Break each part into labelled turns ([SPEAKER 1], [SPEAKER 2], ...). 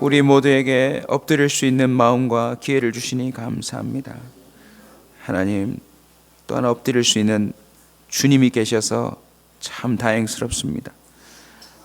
[SPEAKER 1] 우리 모두에게 엎드릴 수 있는 마음과 기회를 주시니 감사합니다. 하나님, 또한 엎드릴 수 있는 주님이 계셔서 참 다행스럽습니다.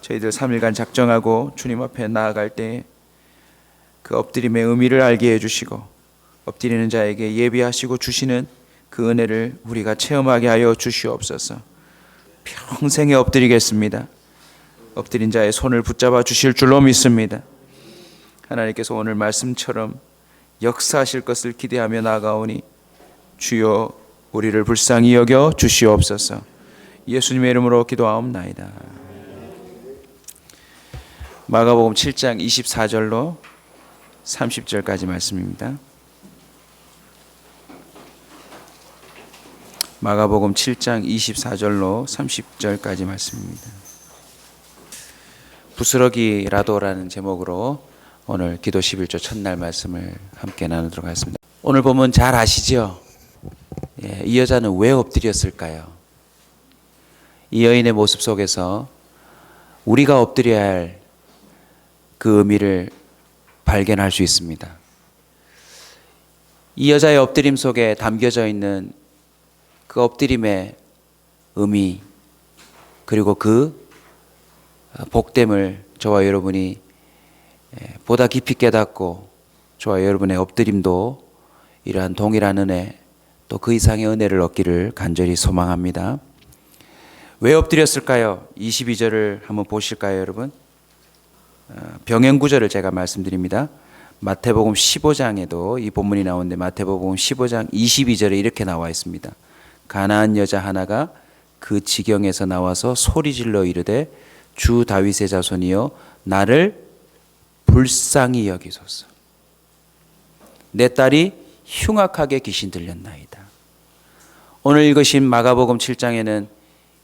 [SPEAKER 1] 저희들 3일간 작정하고 주님 앞에 나아갈 때 그 엎드림의 의미를 알게 해주시고 엎드리는 자에게 예비하시고 주시는 그 은혜를 우리가 체험하게 하여 주시옵소서. 평생에 엎드리겠습니다. 엎드린 자의 손을 붙잡아 주실 줄로 믿습니다. 하나님께서 오늘 말씀처럼 역사하실 것을 기대하며 나아가오니 주여 우리를 불쌍히 여겨 주시옵소서. 예수님의 이름으로 기도하옵나이다. 마가복음 7장 24절로 30절까지 말씀입니다. 마가복음 7장 24절로 30절까지 말씀입니다. 부스러기라도라는 제목으로 오늘 기도 11조 첫날 말씀을 함께 나누도록 하겠습니다. 오늘 보면 잘 아시죠? 이 여자는 왜 엎드렸을까요? 이 여인의 모습 속에서 우리가 엎드려야 할 그 의미를 발견할 수 있습니다. 이 여자의 엎드림 속에 담겨져 있는 그 엎드림의 의미, 그리고 그 복됨을 저와 여러분이 보다 깊이 깨닫고 저와 여러분의 엎드림도 이러한 동일한 은혜, 또 그 이상의 은혜를 얻기를 간절히 소망합니다. 왜 엎드렸을까요? 22절을 한번 보실까요, 여러분? 병행 구절을 제가 말씀드립니다. 마태복음 15장에도 이 본문이 나오는데 마태복음 15장 22절에 이렇게 나와 있습니다. 가나안 여자 하나가 그 지경에서 나와서 소리질러 이르되 주 다윗의 자손이여 나를 불쌍히 여기소서. 내 딸이 흉악하게 귀신 들렸나이다. 오늘 읽으신 마가복음 7장에는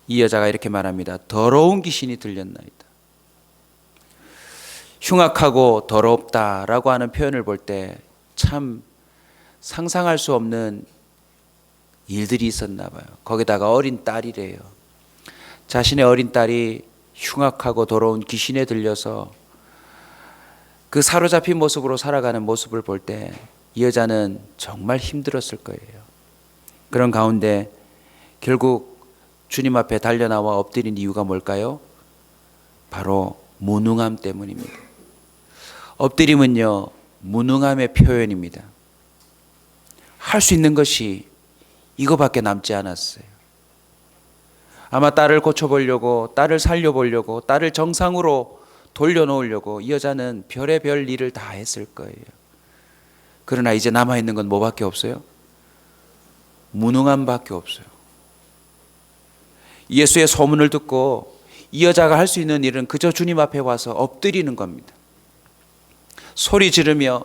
[SPEAKER 1] 이 여자가 이렇게 말합니다. 더러운 귀신이 들렸나이다. 흉악하고 더럽다라고 하는 표현을 볼 때 참 상상할 수 없는 일들이 있었나 봐요. 거기다가 어린 딸이래요. 자신의 어린 딸이 흉악하고 더러운 귀신에 들려서 그 사로잡힌 모습으로 살아가는 모습을 볼 때 이 여자는 정말 힘들었을 거예요. 그런 가운데 결국 주님 앞에 달려나와 엎드린 이유가 뭘까요? 바로 무능함 때문입니다. 엎드림은요, 무능함의 표현입니다. 할 수 있는 것이 이거밖에 남지 않았어요. 아마 딸을 고쳐보려고, 딸을 살려보려고, 딸을 정상으로 돌려놓으려고 이 여자는 별의별 일을 다 했을 거예요. 그러나 이제 남아있는 건 뭐밖에 없어요? 무능함밖에 없어요. 예수의 소문을 듣고 이 여자가 할 수 있는 일은 그저 주님 앞에 와서 엎드리는 겁니다. 소리 지르며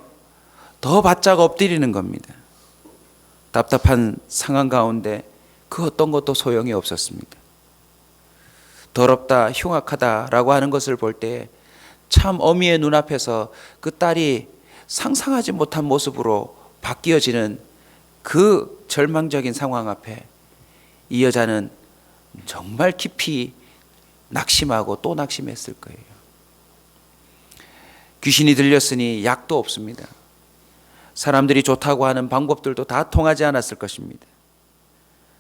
[SPEAKER 1] 더 바짝 엎드리는 겁니다. 답답한 상황 가운데 그 어떤 것도 소용이 없었습니다. 더럽다, 흉악하다라고 하는 것을 볼 때 참 어미의 눈앞에서 그 딸이 상상하지 못한 모습으로 바뀌어지는 그 절망적인 상황 앞에 이 여자는 정말 깊이 낙심하고 또 낙심했을 거예요. 귀신이 들렸으니 약도 없습니다. 사람들이 좋다고 하는 방법들도 다 통하지 않았을 것입니다.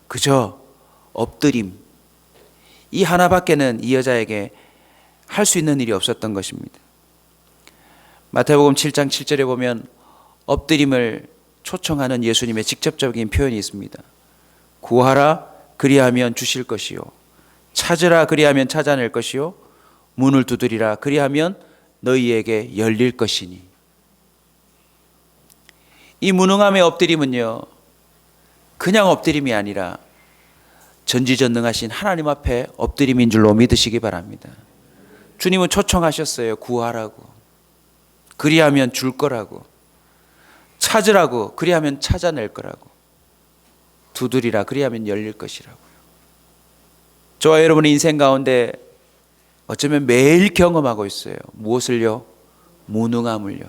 [SPEAKER 1] 그저 엎드림, 이 하나밖에는 이 여자에게 할 수 있는 일이 없었던 것입니다. 마태복음 7장 7절에 보면 엎드림을 초청하는 예수님의 직접적인 표현이 있습니다. 구하라 그리하면 주실 것이요, 찾으라 그리하면 찾아낼 것이요, 문을 두드리라 그리하면 너희에게 열릴 것이니. 이 무능함의 엎드림은요, 그냥 엎드림이 아니라 전지전능하신 하나님 앞에 엎드림인 줄로 믿으시기 바랍니다. 주님은 초청하셨어요. 구하라고, 그리하면 줄 거라고, 찾으라고, 그리하면 찾아낼 거라고, 두드리라 그리하면 열릴 것이라고요. 저와 여러분의 인생 가운데 어쩌면 매일 경험하고 있어요. 무엇을요? 무능함을요.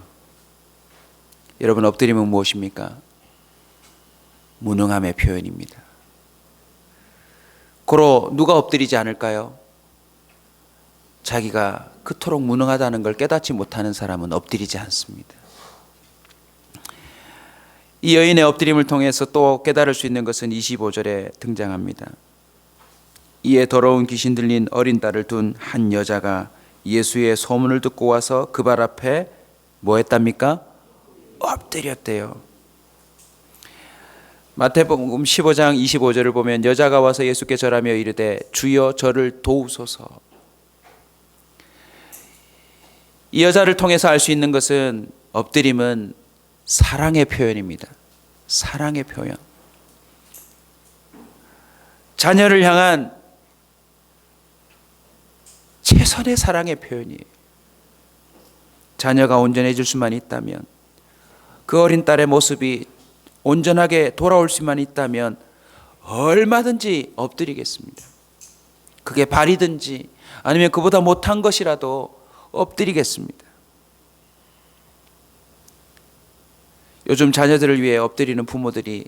[SPEAKER 1] 여러분, 엎드림은 무엇입니까? 무능함의 표현입니다. 고로 누가 엎드리지 않을까요? 자기가 그토록 무능하다는 걸 깨닫지 못하는 사람은 엎드리지 않습니다. 이 여인의 엎드림을 통해서 또 깨달을 수 있는 것은 25절에 등장합니다. 이에 더러운 귀신 들린 어린 딸을 둔 한 여자가 예수의 소문을 듣고 와서 그 발 앞에 뭐 했답니까? 엎드렸대요. 마태복음 15장 25절을 보면 여자가 와서 예수께 절하며 이르되 주여 저를 도우소서. 이 여자를 통해서 알 수 있는 것은 엎드림은 사랑의 표현입니다. 사랑의 표현. 자녀를 향한 최선의 사랑의 표현이에요. 자녀가 온전해질 수만 있다면, 그 어린 딸의 모습이 온전하게 돌아올 수만 있다면 얼마든지 엎드리겠습니다. 그게 발이든지 아니면 그보다 못한 것이라도 엎드리겠습니다. 요즘 자녀들을 위해 엎드리는 부모들이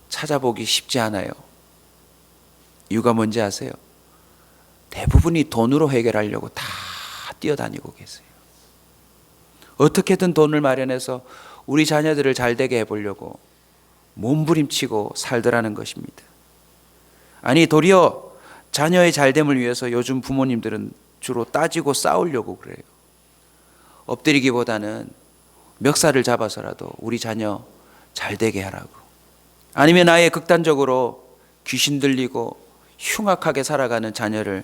[SPEAKER 1] 찾아보기 쉽지 않아요. 이유가 뭔지 아세요? 대부분이 돈으로 해결하려고 다 뛰어다니고 계세요. 어떻게든 돈을 마련해서 우리 자녀들을 잘되게 해보려고 몸부림치고 살더라는 것입니다. 아니, 도리어 자녀의 잘됨을 위해서 요즘 부모님들은 주로 따지고 싸우려고 그래요. 엎드리기보다는 멱살을 잡아서라도 우리 자녀 잘되게 하라고. 아니면 아예 극단적으로 귀신 들리고 흉악하게 살아가는 자녀를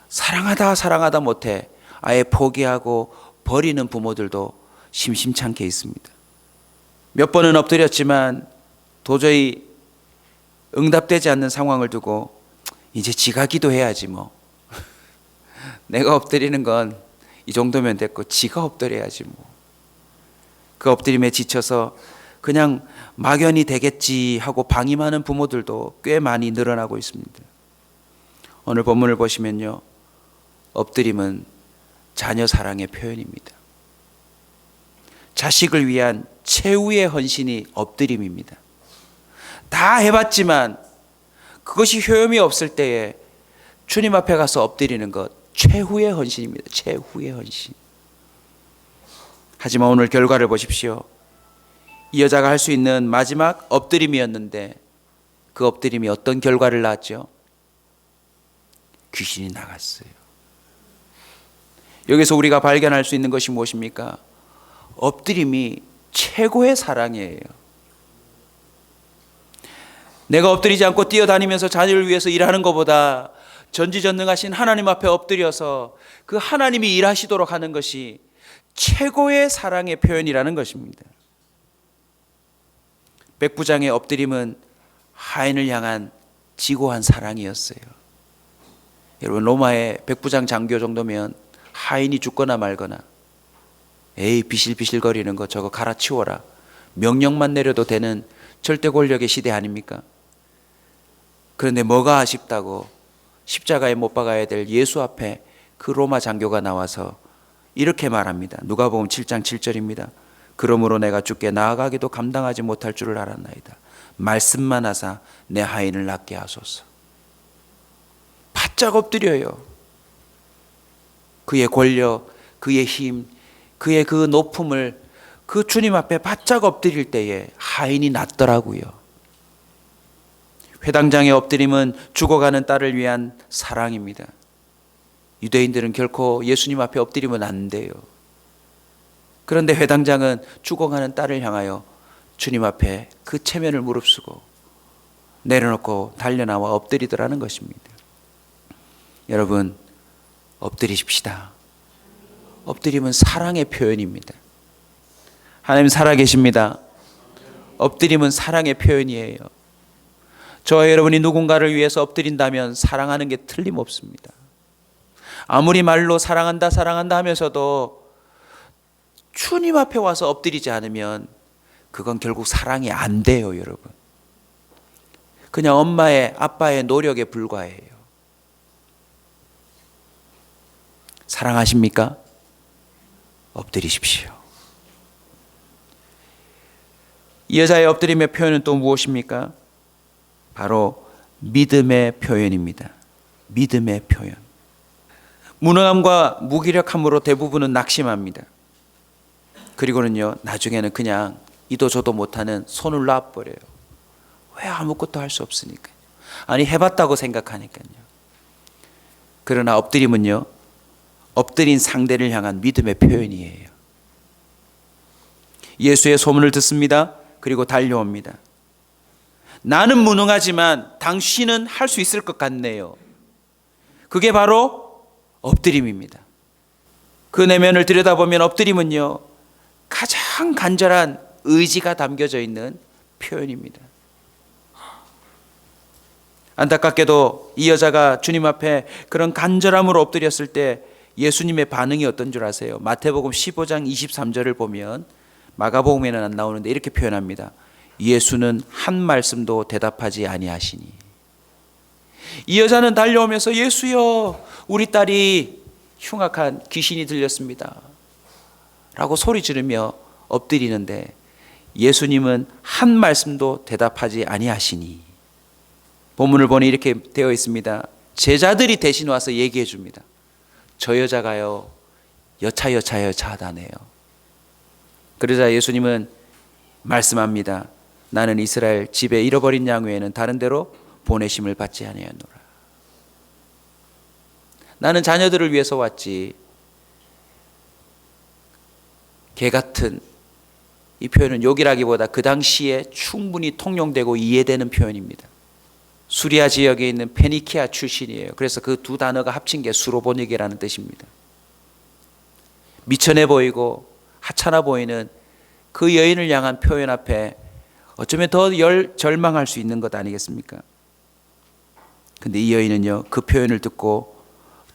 [SPEAKER 1] 사랑하다 못해 아예 포기하고 버리는 부모들도 심심찮게 있습니다. 몇 번은 엎드렸지만 도저히 응답되지 않는 상황을 두고 이제 지가 기도해야지 뭐. 내가 엎드리는 건 이 정도면 됐고 지가 엎드려야지 뭐. 그 엎드림에 지쳐서 그냥 막연히 되겠지 하고 방임하는 부모들도 꽤 많이 늘어나고 있습니다. 오늘 본문을 보시면요, 엎드림은 자녀 사랑의 표현입니다. 자식을 위한 최후의 헌신이 엎드림입니다. 다 해봤지만 그것이 효험이 없을 때에 주님 앞에 가서 엎드리는 것, 최후의 헌신입니다. 최후의 헌신. 하지만 오늘 결과를 보십시오. 이 여자가 할 수 있는 마지막 엎드림이었는데 그 엎드림이 어떤 결과를 낳았죠? 귀신이 나갔어요. 여기서 우리가 발견할 수 있는 것이 무엇입니까? 엎드림이 최고의 사랑이에요. 내가 엎드리지 않고 뛰어다니면서 자녀를 위해서 일하는 것보다 전지전능하신 하나님 앞에 엎드려서 그 하나님이 일하시도록 하는 것이 최고의 사랑의 표현이라는 것입니다. 백부장의 엎드림은 하인을 향한 지고한 사랑이었어요. 여러분, 로마의 백부장 장교 정도면 하인이 죽거나 말거나 에이 비실비실거리는 거 저거 갈아치워라, 명령만 내려도 되는 절대 권력의 시대 아닙니까? 그런데 뭐가 아쉽다고 십자가에 못 박아야 될 예수 앞에 그 로마 장교가 나와서 이렇게 말합니다. 누가복음 7장 7절입니다. 그러므로 내가 주께 나아가기도 감당하지 못할 줄을 알았나이다. 말씀만 하사 내 하인을 낫게 하소서. 바짝 엎드려요. 그의 권력, 그의 힘, 그의 그 높음을 그 주님 앞에 바짝 엎드릴 때에 하인이 낫더라고요. 회당장의 엎드림은 죽어가는 딸을 위한 사랑입니다. 유대인들은 결코 예수님 앞에 엎드리면 안 돼요. 그런데 회당장은 죽어가는 딸을 향하여 주님 앞에 그 체면을 무릅쓰고 내려놓고 달려나와 엎드리더라는 것입니다. 여러분, 엎드리십시다. 엎드림은 사랑의 표현입니다. 하나님 살아계십니다. 엎드림은 사랑의 표현이에요. 저와 여러분이 누군가를 위해서 엎드린다면 사랑하는 게 틀림없습니다. 아무리 말로 사랑한다 하면서도 주님 앞에 와서 엎드리지 않으면 그건 결국 사랑이 안 돼요, 여러분. 그냥 엄마의, 아빠의 노력에 불과해요. 사랑하십니까? 엎드리십시오. 이 여자의 엎드림의 표현은 또 무엇입니까? 바로 믿음의 표현입니다. 믿음의 표현. 무능함과 무기력함으로 대부분은 낙심합니다. 그리고는요, 나중에는 그냥 이도 저도 못하는 손을 놔버려요. 왜 아무것도 할 수 없으니까요. 아니, 해봤다고 생각하니까요. 그러나 엎드림은요, 엎드린 상대를 향한 믿음의 표현이에요. 예수의 소문을 듣습니다. 그리고 달려옵니다. 나는 무능하지만 당신은 할 수 있을 것 같네요. 그게 바로 엎드림입니다. 그 내면을 들여다보면 엎드림은요, 가장 간절한 의지가 담겨져 있는 표현입니다. 안타깝게도 이 여자가 주님 앞에 그런 간절함으로 엎드렸을 때 예수님의 반응이 어떤 줄 아세요? 마태복음 15장 23절을 보면, 마가복음에는 안 나오는데 이렇게 표현합니다. 예수는 한 말씀도 대답하지 아니하시니. 이 여자는 달려오면서 예수여, 우리 딸이 흉악한 귀신이 들렸습니다 라고 소리 지르며 엎드리는데 예수님은 한 말씀도 대답하지 아니하시니. 본문을 보니 이렇게 되어 있습니다. 제자들이 대신 와서 얘기해 줍니다. 저 여자가요, 여차하다네요. 그러자 예수님은 말씀합니다. 나는 이스라엘 집에 잃어버린 양 외에는 다른 데로 보내심을 받지 아니하노라. 나는 자녀들을 위해서 왔지. 개 같은, 이 표현은 욕이라기보다 그 당시에 충분히 통용되고 이해되는 표현입니다. 수리아 지역에 있는 페니키아 출신이에요. 그래서 그 두 단어가 합친 게 수로보니게라는 뜻입니다. 미천해 보이고 하찮아 보이는 그 여인을 향한 표현 앞에 어쩌면 더 절망할 수 있는 것 아니겠습니까? 근데 이 여인은요, 그 표현을 듣고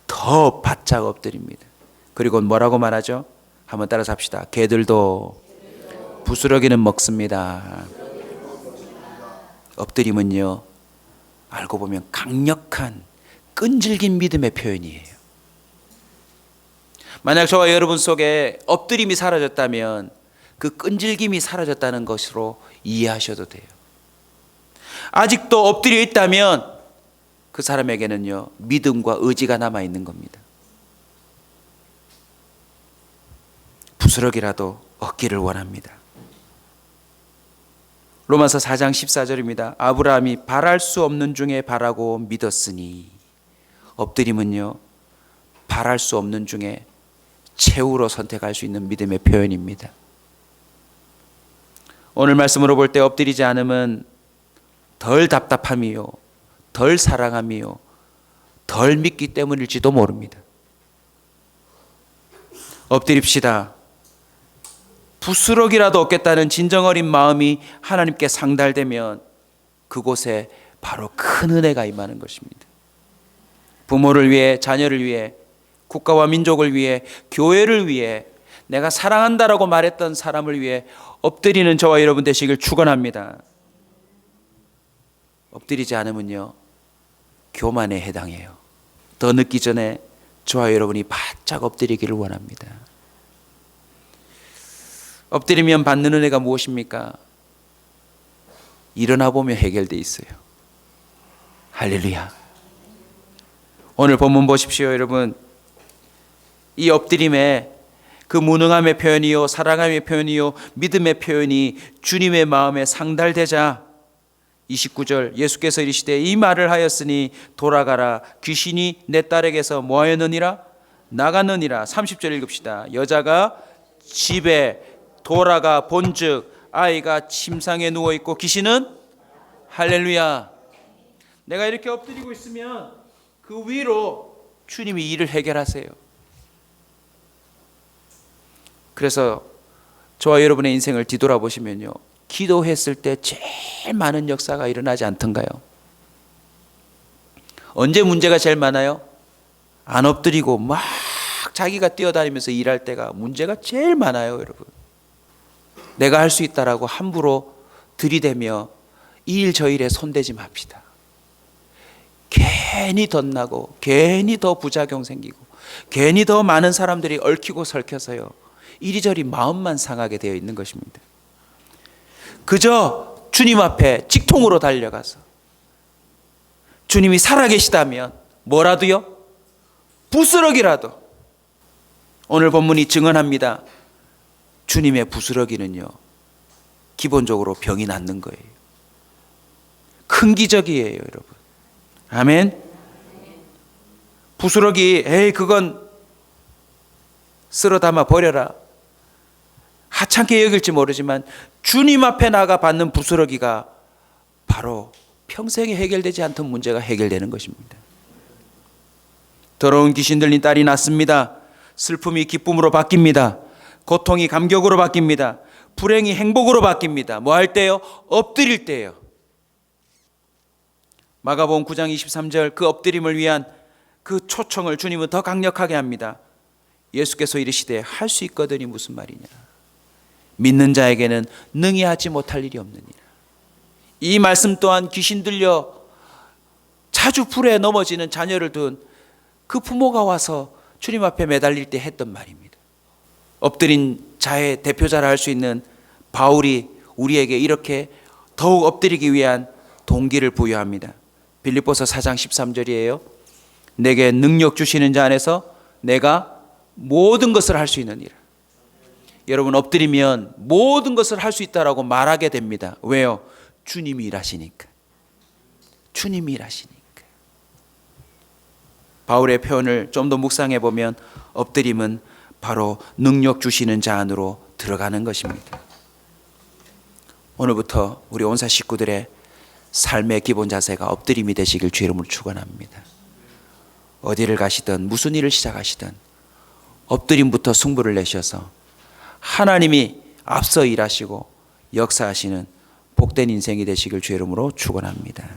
[SPEAKER 1] 더 바짝 엎드립니다. 그리고 뭐라고 말하죠? 한번 따라서 합시다. 개들도 부스러기는 먹습니다. 엎드림은요, 알고 보면 강력한 끈질긴 믿음의 표현이에요. 만약 저와 여러분 속에 엎드림이 사라졌다면 그 끈질김이 사라졌다는 것으로 이해하셔도 돼요. 아직도 엎드려 있다면 그 사람에게는요, 믿음과 의지가 남아 있는 겁니다. 부스러기라도 얻기를 원합니다. 로마서 4장 14절입니다. 아브라함이 바랄 수 없는 중에 바라고 믿었으니. 엎드림은요, 바랄 수 없는 중에 최후로 선택할 수 있는 믿음의 표현입니다. 오늘 말씀으로 볼 때 엎드리지 않음은 덜 답답함이요, 덜 사랑함이요, 덜 믿기 때문일지도 모릅니다. 엎드립시다. 부스럭이라도 얻겠다는 진정 어린 마음이 하나님께 상달되면 그곳에 바로 큰 은혜가 임하는 것입니다. 부모를 위해, 자녀를 위해, 국가와 민족을 위해, 교회를 위해, 내가 사랑한다라고 말했던 사람을 위해 엎드리는 저와 여러분 되시길 축원합니다. 엎드리지 않으면요, 교만에 해당해요. 더 늦기 전에 저와 여러분이 바짝 엎드리기를 원합니다. 엎드리면 받는 은혜가 무엇입니까? 일어나 보면 해결되어 있어요. 할렐루야. 오늘 본문 보십시오, 여러분. 이 엎드림에 그 무능함의 표현이요, 사랑함의 표현이요, 믿음의 표현이 주님의 마음에 상달되자 29절 예수께서 이르시되 이 말을 하였으니 돌아가라, 귀신이 내 딸에게서 뭐하였느니라? 나갔느니라. 30절 읽읍시다. 여자가 집에 돌아가 본즉 아이가 침상에 누워있고 귀신은, 할렐루야, 내가 이렇게 엎드리고 있으면 그 위로 주님이 일을 해결하세요. 그래서 저와 여러분의 인생을 뒤돌아보시면요, 기도했을 때 제일 많은 역사가 일어나지 않던가요? 언제 문제가 제일 많아요? 안 엎드리고 막 자기가 뛰어다니면서 일할 때가 문제가 제일 많아요, 여러분. 내가 할 수 있다라고 함부로 들이대며 이 일 저 일에 손대지 맙시다. 괜히 덧나고 괜히 더 부작용 생기고 괜히 더 많은 사람들이 얽히고 설켜서요, 이리저리 마음만 상하게 되어 있는 것입니다. 그저 주님 앞에 직통으로 달려가서 주님이 살아계시다면 뭐라도요? 부스러기라도 오늘 본문이 증언합니다. 주님의 부스러기는요, 기본적으로 병이 낫는 거예요. 큰 기적이에요, 여러분. 아멘. 부스러기, 에이 그건 쓸어 담아 버려라, 하찮게 여길지 모르지만 주님 앞에 나가 받는 부스러기가 바로 평생에 해결되지 않던 문제가 해결되는 것입니다. 더러운 귀신 들린 딸이 낳습니다. 슬픔이 기쁨으로 바뀝니다. 고통이 감격으로 바뀝니다. 불행이 행복으로 바뀝니다. 뭐 할 때요? 엎드릴 때요. 마가복음 9장 23절 그 엎드림을 위한 그 초청을 주님은 더 강력하게 합니다. 예수께서 이르시되 할 수 있거든이 무슨 말이냐. 믿는 자에게는 능히 하지 못할 일이 없느니라. 이 말씀 또한 귀신 들려 자주 불에 넘어지는 자녀를 둔 그 부모가 와서 주님 앞에 매달릴 때 했던 말입니다. 엎드린 자의 대표자라 할 수 있는 바울이 우리에게 이렇게 더욱 엎드리기 위한 동기를 부여합니다. 빌립보서 4장 13절이에요. 내게 능력 주시는 자 안에서 내가 모든 것을 할 수 있느니라. 여러분, 엎드리면 모든 것을 할 수 있다라고 말하게 됩니다. 왜요? 주님이 일하시니까. 주님이 일하시니까. 바울의 표현을 좀 더 묵상해 보면 엎드림은 바로 능력 주시는 자 안으로 들어가는 것입니다. 오늘부터 우리 온사 식구들의 삶의 기본 자세가 엎드림이 되시길 주 이름으로 축원합니다. 어디를 가시든 무슨 일을 시작하시든 엎드림부터 승부를 내셔서 하나님이 앞서 일하시고 역사하시는 복된 인생이 되시길 주 이름으로 축원합니다.